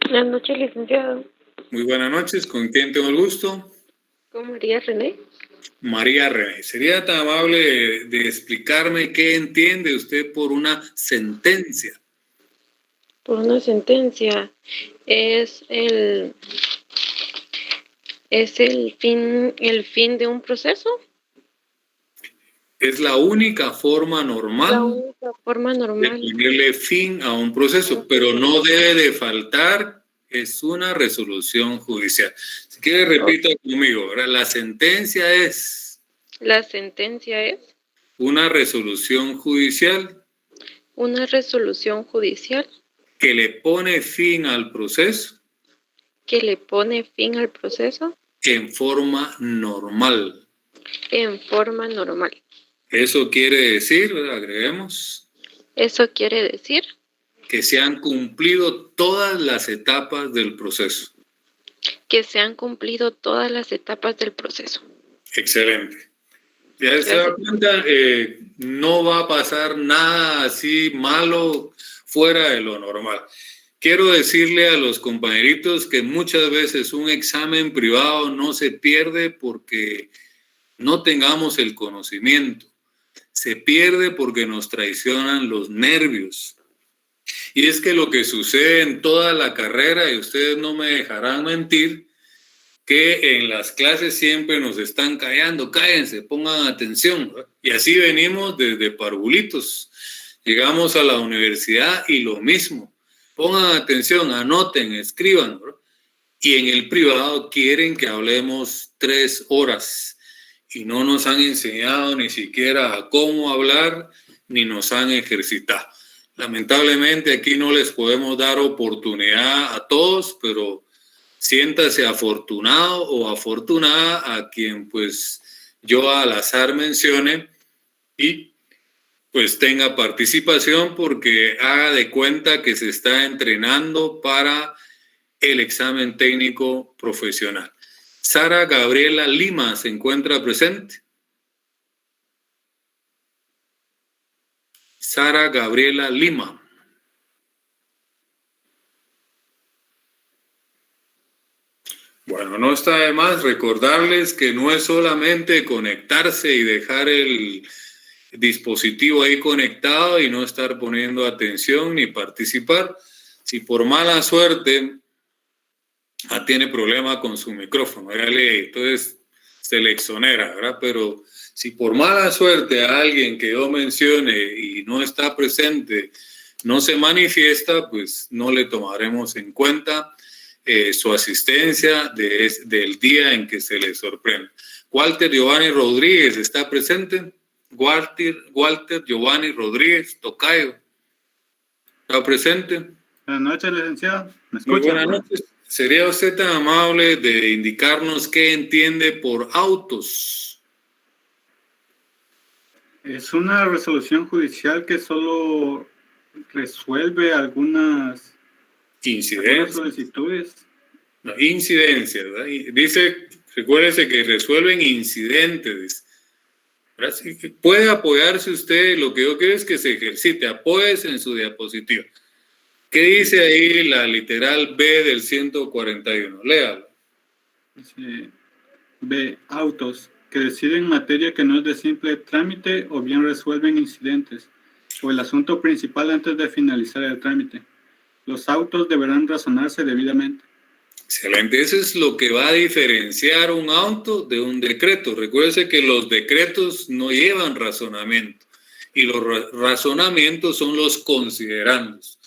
Buenas noches, licenciado. Muy buenas noches. ¿Con quién tengo el gusto? ¿Con María René? María René. ¿Sería tan amable de explicarme qué entiende usted por una sentencia? Por una sentencia. Es el fin de un proceso. Es la única forma normal, La única forma de normal. ponerle fin a un proceso, pero no debe de faltar, es una resolución judicial. Si quiere, repita conmigo, ¿verdad? La sentencia es La sentencia es una resolución judicial una resolución judicial que le pone fin al proceso que le pone fin al proceso en forma normal. en forma normal. Eso quiere decir, ¿verdad? Agreguemos, Eso quiere decir que se han cumplido todas las etapas del proceso. que se han cumplido todas las etapas del proceso. Excelente. Ya se da cuenta, no va a pasar nada así malo fuera de lo normal. Quiero decirle a los compañeritos que muchas veces un examen privado no se pierde porque no tengamos el conocimiento. Se pierde porque nos traicionan los nervios. Y es que lo que sucede en toda la carrera, y ustedes no me dejarán mentir, que en las clases siempre nos están callando, cállense, pongan atención, ¿verdad? Y así venimos desde parvulitos. Llegamos a la universidad y lo mismo. Pongan atención, anoten, escriban, ¿verdad? Y en el privado quieren que hablemos 3 horas y no nos han enseñado ni siquiera a cómo hablar ni nos han ejercitado. Lamentablemente aquí no les podemos dar oportunidad a todos, pero siéntase afortunado o afortunada a quien pues yo al azar mencione y pues tenga participación porque haga de cuenta que se está entrenando para el examen técnico profesional. Sara Gabriela Lima se encuentra presente. Sara Gabriela Lima. Bueno, no está de más recordarles que no es solamente conectarse y dejar el dispositivo ahí conectado y no estar poniendo atención ni participar. Si por mala suerte tiene problema con su micrófono, entonces se le exonera, ¿verdad? Pero si por mala suerte a alguien que yo mencione y no está presente no se manifiesta, pues no le tomaremos en cuenta su asistencia del día en que se le sorprende. Walter Giovanni Rodríguez, ¿está presente? Walter Giovanni Rodríguez, tocayo, ¿está presente? Buenas noches, licenciado. ¿Me escucha? Muy buenas noches. ¿Sería usted tan amable de indicarnos qué entiende por autos? Es una resolución judicial que solo resuelve algunas solicitudes. No, incidencias, ¿verdad? Y dice, recuérdese que resuelven incidentes. Puede apoyarse usted, lo que yo quiero es que se ejercite, apóyese en su diapositiva. ¿Qué dice ahí la literal B del 141? Léalo. Dice, B. Autos que deciden materia que no es de simple trámite o bien resuelven incidentes o el asunto principal antes de finalizar el trámite. Los autos deberán razonarse debidamente. Excelente. Eso es lo que va a diferenciar un auto de un decreto. Recuérdese que los decretos no llevan razonamiento y los razonamientos son los considerandos.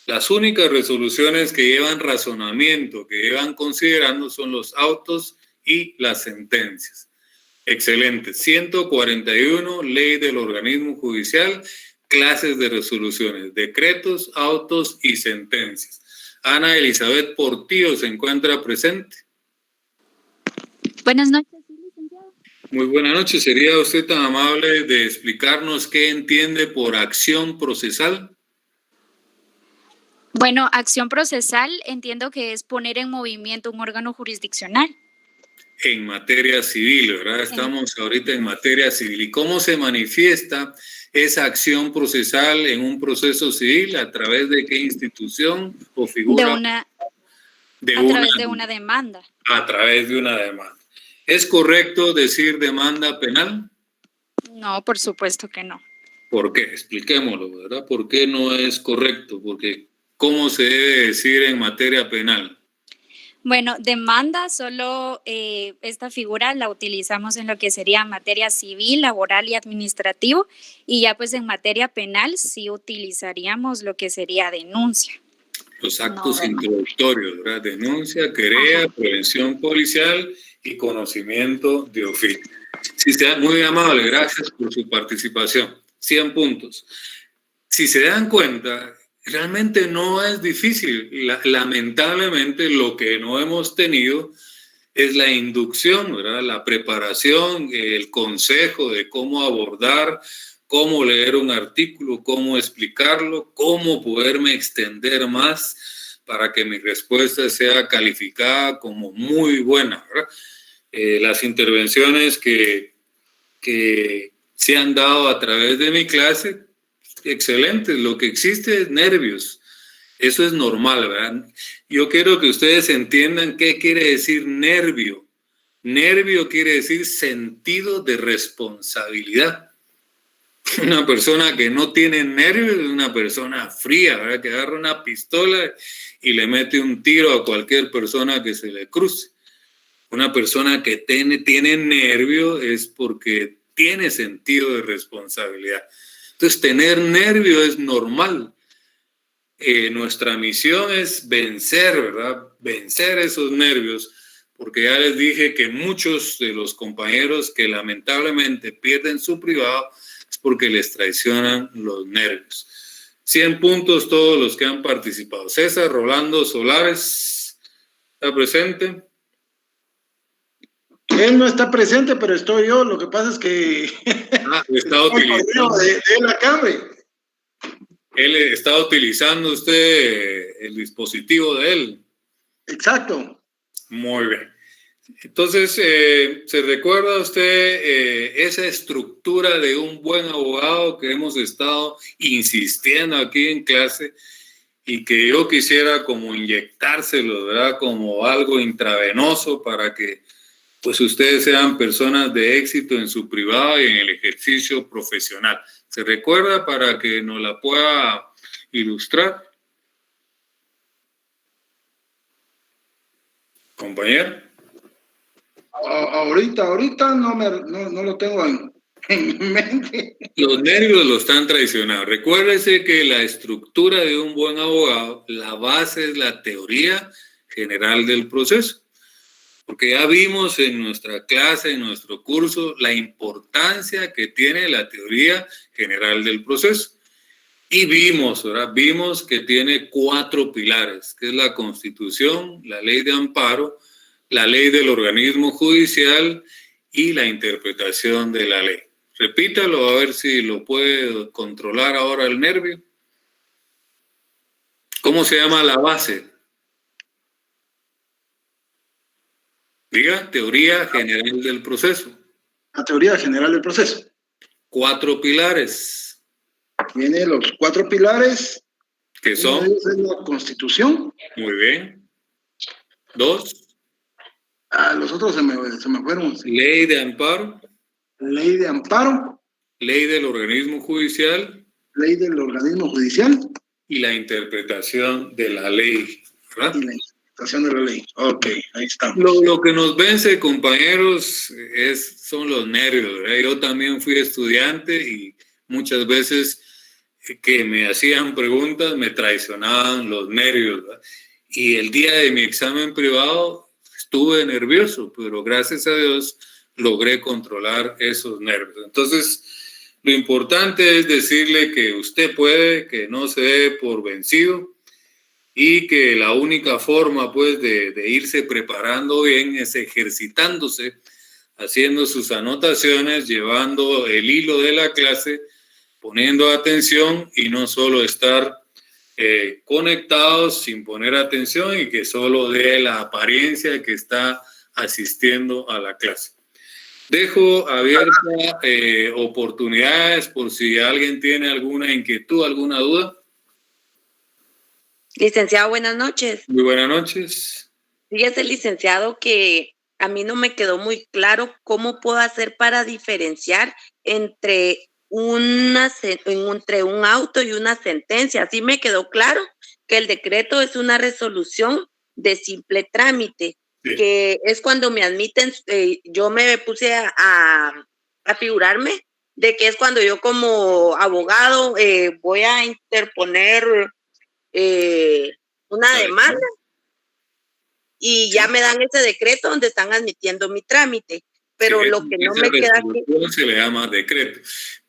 Las únicas resoluciones que llevan razonamiento, que llevan considerando, son los autos y las sentencias. Excelente. 141, ley del organismo judicial, clases de resoluciones, decretos, autos y sentencias. Ana Elizabeth Portillo se encuentra presente. Buenas noches, licenciado. Muy buena noche. ¿Sería usted tan amable de explicarnos qué entiende por acción procesal? Bueno, acción procesal entiendo que es poner en movimiento un órgano jurisdiccional. En materia civil, ¿verdad? Estamos ahorita en materia civil. ¿Y cómo se manifiesta esa acción procesal en un proceso civil? ¿A través de qué institución o figura? A través de una demanda. A través de una demanda. ¿Es correcto decir demanda penal? No, por supuesto que no. ¿Por qué? Expliquémoslo, ¿verdad? ¿Por qué no es correcto? Porque ¿cómo se debe decir en materia penal? Bueno, demanda solo esta figura la utilizamos en lo que sería materia civil, laboral y administrativo, y ya pues en materia penal sí utilizaríamos lo que sería denuncia. Los actos introductorios, ¿verdad? Denuncia, querella, prevención policial y conocimiento de oficio. Sí, sea muy amable, gracias por su participación. 100 puntos. Si se dan cuenta, realmente no es difícil. Lamentablemente lo que no hemos tenido es la inducción, ¿verdad? La preparación, el consejo de cómo abordar, cómo leer un artículo, cómo explicarlo, cómo poderme extender más para que mi respuesta sea calificada como muy buena, ¿verdad? Las intervenciones que se han dado a través de mi clase, excelentes. Lo que existe es nervios. Eso es normal, ¿verdad? Yo quiero que ustedes entiendan qué quiere decir nervio. Nervio quiere decir sentido de responsabilidad. Una persona que no tiene nervios es una persona fría, ¿verdad? Que agarra una pistola y le mete un tiro a cualquier persona que se le cruce. Una persona que tiene nervio es porque tiene sentido de responsabilidad. Entonces, tener nervio es normal. Nuestra misión es vencer, ¿verdad? Vencer esos nervios, porque ya les dije que muchos de los compañeros que lamentablemente pierden su privado es porque les traicionan los nervios. 100 puntos todos los que han participado. César Rolando Solares, ¿está presente? Él no está presente, pero estoy yo. Lo que pasa es que está utilizando de la cámara. Él está utilizando usted el dispositivo de él. Exacto. Muy bien. Entonces, ¿se recuerda usted esa estructura de un buen abogado que hemos estado insistiendo aquí en clase y que yo quisiera como inyectárselo, ¿verdad? Como algo intravenoso para que pues ustedes sean personas de éxito en su privado y en el ejercicio profesional? ¿Se recuerda para que nos la pueda ilustrar? Compañero. Ahorita no lo tengo en mente. Los nervios lo están traicionando. Recuérdese que la estructura de un buen abogado, la base es la teoría general del proceso. Porque ya vimos en nuestra clase, en nuestro curso, la importancia que tiene la teoría general del proceso. Y vimos, ¿verdad? Vimos que tiene 4 pilares, que es la Constitución, la Ley de Amparo, la Ley del Organismo Judicial y la interpretación de la ley. Repítalo a ver si lo puede controlar ahora el nervio. ¿Cómo se llama la base? Diga, teoría general del proceso. La teoría general del proceso. 4 pilares. Tiene los 4 pilares. ¿Qué son? Uno de ellos es la Constitución. Muy bien. 2. Los otros se me fueron. Ley de amparo. Ley de amparo. Ley del organismo judicial. Ley del organismo judicial. Y la interpretación de la ley, ¿verdad? Y la interpretación de la ley. Ok, ahí estamos. Lo que nos vence, compañeros, son los nervios, ¿verdad? Yo también fui estudiante y muchas veces que me hacían preguntas me traicionaban los nervios, ¿verdad? Y el día de mi examen privado estuve nervioso, pero gracias a Dios logré controlar esos nervios. Entonces, lo importante es decirle que usted puede, que no se dé por vencido y que la única forma pues de irse preparando bien es ejercitándose, haciendo sus anotaciones, llevando el hilo de la clase, poniendo atención y no solo estar conectados sin poner atención y que solo dé la apariencia que está asistiendo a la clase. Dejo abierta oportunidades por si alguien tiene alguna inquietud, alguna duda. Licenciado, buenas noches. Muy buenas noches. Fíjese, licenciado, que a mí no me quedó muy claro cómo puedo hacer para diferenciar entre un auto y una sentencia. Así me quedó claro que el decreto es una resolución de simple trámite, sí, que es cuando me admiten, yo me puse a figurarme de que es cuando yo como abogado voy a interponer una demanda y ya me dan ese decreto donde están admitiendo mi trámite, pero sí, lo que no me queda se le llama decreto.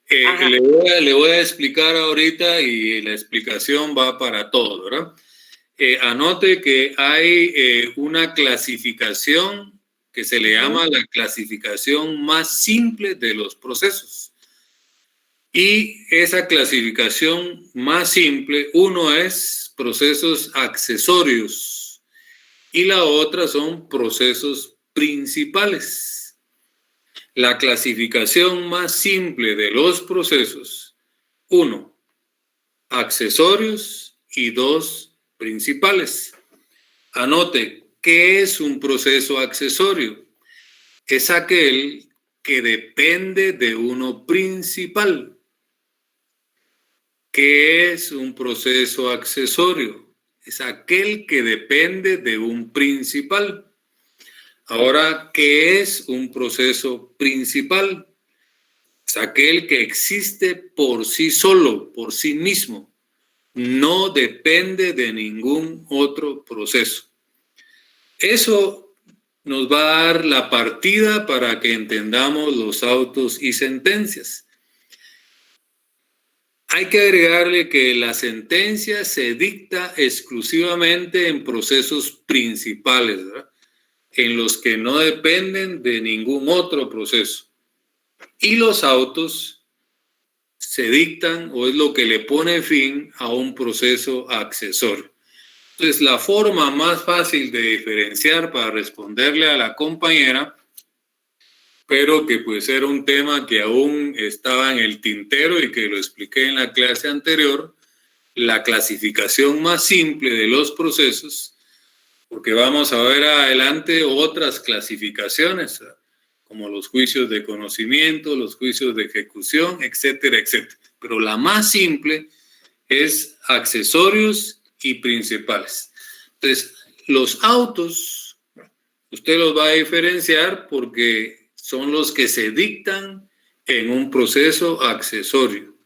Le voy a explicar ahorita y la explicación va para todo, ¿verdad? Anote que hay una clasificación que se le llama la clasificación más simple de los procesos. Y esa clasificación más simple, uno es procesos accesorios y la otra son procesos principales. La clasificación más simple de los procesos, 1, accesorios y 2, principales. Anote, ¿qué es un proceso accesorio? Es aquel que depende de uno principal. ¿Qué es un proceso accesorio? Es aquel que depende de un principal. Ahora, ¿qué es un proceso principal? Es aquel que existe por sí solo, por sí mismo. No depende de ningún otro proceso. Eso nos va a dar la partida para que entendamos los autos y sentencias. Hay que agregarle que la sentencia se dicta exclusivamente en procesos principales, ¿verdad?, en los que no dependen de ningún otro proceso. Y los autos se dictan o es lo que le pone fin a un proceso accesorio. Entonces, la forma más fácil de diferenciar para responderle a la compañera, pero que pues era un tema que aún estaba en el tintero y que lo expliqué en la clase anterior, la clasificación más simple de los procesos, porque vamos a ver adelante otras clasificaciones, como los juicios de conocimiento, los juicios de ejecución, etcétera, etcétera. Pero la más simple es accesorios y principales. Entonces, los autos, usted los va a diferenciar porque son los que se dictan en un proceso accesorio.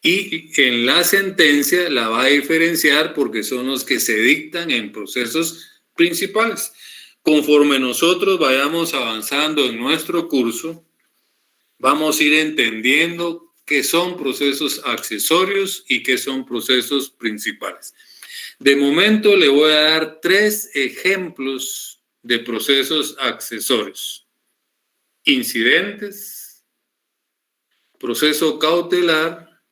Y en la sentencia la va a diferenciar porque son los que se dictan en procesos principales. Conforme nosotros vayamos avanzando en nuestro curso, vamos a ir entendiendo qué son procesos accesorios y qué son procesos principales. De momento le voy a dar 3 ejemplos de procesos accesorios: incidentes, proceso cautelar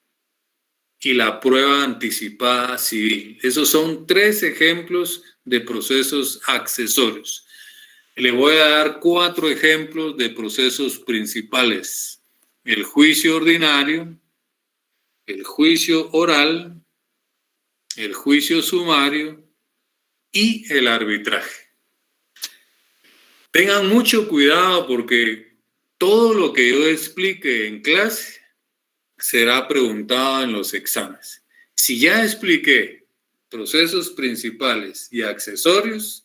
y la prueba anticipada civil. Esos son 3 ejemplos de procesos accesorios. Le voy a dar 4 ejemplos de procesos principales: el juicio ordinario, el juicio oral, el juicio sumario y el arbitraje. Tengan mucho cuidado porque todo lo que yo explique en clase será preguntado en los exámenes. Si ya expliqué procesos principales y accesorios,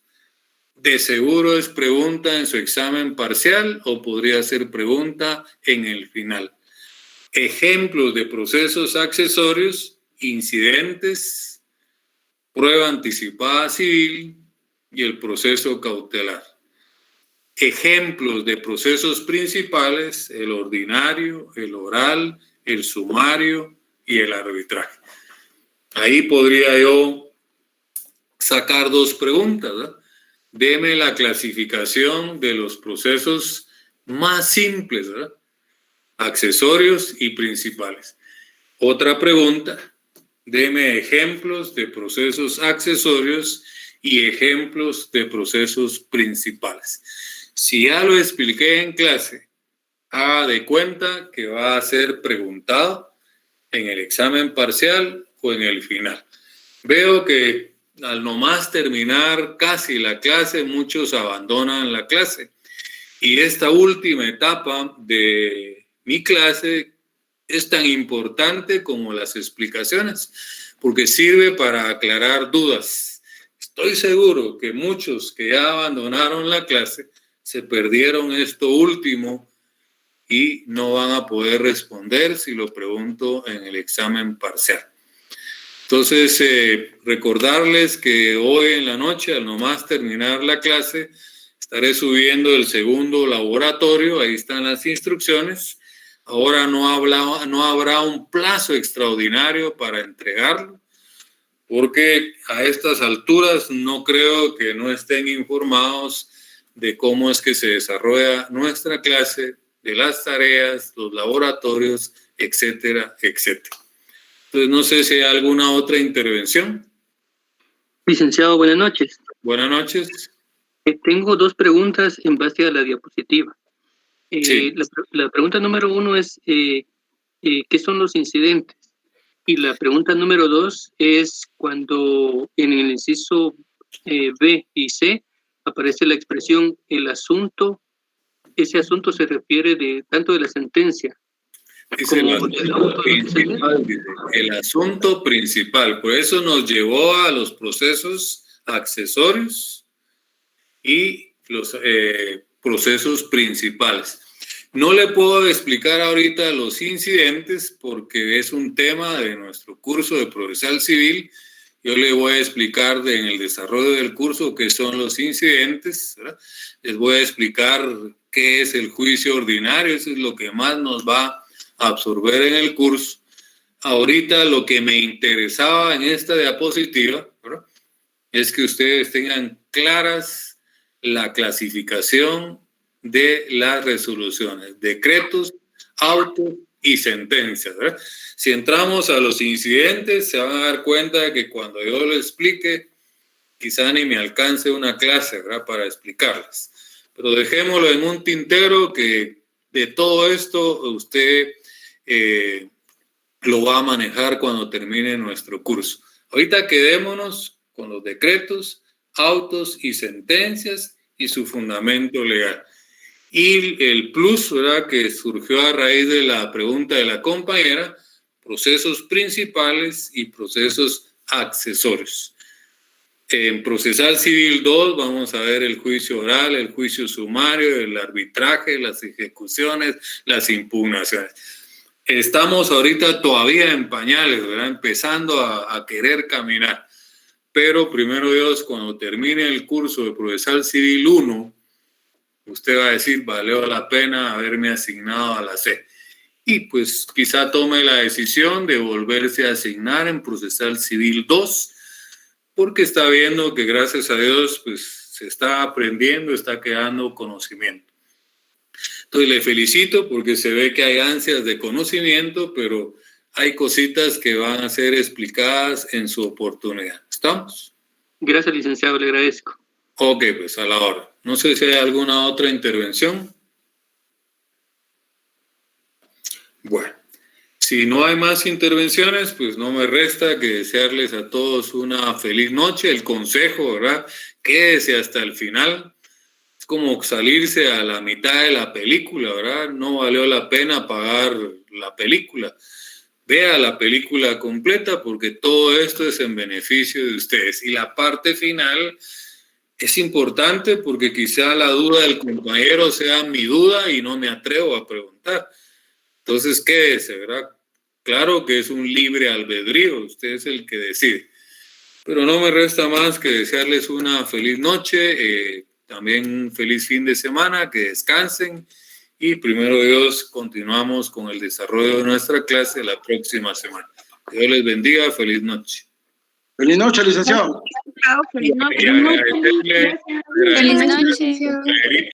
de seguro es pregunta en su examen parcial o podría ser pregunta en el final. Ejemplos de procesos accesorios: incidentes, prueba anticipada civil y el proceso cautelar. Ejemplos de procesos principales: el ordinario, el oral, el sumario y el arbitraje. Ahí podría yo sacar 2 preguntas, ¿verdad? Deme la clasificación de los procesos más simples, ¿verdad? Accesorios y principales. Otra pregunta, deme ejemplos de procesos accesorios y ejemplos de procesos principales. Si ya lo expliqué en clase, haga de cuenta que va a ser preguntado en el examen parcial o en el final. Veo que al nomás terminar casi la clase, muchos abandonan la clase. Y esta última etapa de mi clase es tan importante como las explicaciones, porque sirve para aclarar dudas. Estoy seguro que muchos que ya abandonaron la clase se perdieron esto último y no van a poder responder si lo pregunto en el examen parcial. Entonces, recordarles que hoy en la noche, al nomás terminar la clase, estaré subiendo el segundo laboratorio, ahí están las instrucciones. Ahora no habrá un plazo extraordinario para entregarlo, porque a estas alturas no creo que no estén informados de cómo es que se desarrolla nuestra clase, de las tareas, los laboratorios, etcétera, etcétera. Entonces, no sé si hay alguna otra intervención. Licenciado, buenas noches. Buenas noches. Tengo 2 preguntas en base a la diapositiva. Sí. La pregunta número 1 es, ¿qué son los incidentes? Y la pregunta número 2 es cuando en el inciso B y C aparece la expresión el asunto. Ese asunto se refiere tanto de la sentencia Es el asunto principal, el asunto principal. Por eso nos llevó a los procesos accesorios y los procesos principales. No le puedo explicar ahorita los incidentes porque es un tema de nuestro curso de procesal civil. Yo le voy a explicar en el desarrollo del curso qué son los incidentes, ¿verdad? Les voy a explicar qué es el juicio ordinario, eso es lo que más nos va a absorber en el curso. Ahorita lo que me interesaba en esta diapositiva, ¿verdad?, es que ustedes tengan claras la clasificación de las resoluciones, decretos, autos y sentencias, ¿verdad? Si entramos a los incidentes, se van a dar cuenta de que cuando yo lo explique, quizá ni me alcance una clase, ¿verdad?, para explicarlas. Pero dejémoslo en un tintero que de todo esto usted lo va a manejar cuando termine nuestro curso. Ahorita quedémonos con los decretos, autos y sentencias y su fundamento legal. Y el plus, ¿verdad?, que surgió a raíz de la pregunta de la compañera, procesos principales y procesos accesorios. En procesal civil 2 vamos a ver el juicio oral, el juicio sumario, el arbitraje, las ejecuciones, las impugnaciones. Estamos ahorita todavía en pañales, ¿verdad?, empezando a querer caminar. Pero primero Dios, cuando termine el curso de procesal civil 1, usted va a decir, valió la pena haberme asignado a la C. Y pues quizá tome la decisión de volverse a asignar en procesal civil 2, porque está viendo que gracias a Dios pues se está aprendiendo, está quedando conocimiento. Entonces le felicito porque se ve que hay ansias de conocimiento, pero hay cositas que van a ser explicadas en su oportunidad. ¿Estamos? Gracias, licenciado, le agradezco. Ok, pues a la hora. No sé si hay alguna otra intervención. Bueno, si no hay más intervenciones, pues no me resta que desearles a todos una feliz noche. El consejo, ¿verdad?, quédese hasta el final. Es como salirse a la mitad de la película, ¿verdad? No valió la pena pagar la película. Vea la película completa porque todo esto es en beneficio de ustedes. Y la parte final es importante porque quizá la duda del compañero sea mi duda y no me atrevo a preguntar. Entonces, quédese, ¿verdad? Claro que es un libre albedrío, usted es el que decide. Pero no me resta más que desearles una feliz noche, también un feliz fin de semana, que descansen y primero Dios continuamos con el desarrollo de nuestra clase la próxima semana. Dios les bendiga, feliz noche. Feliz noche, licenciado. Feliz noche.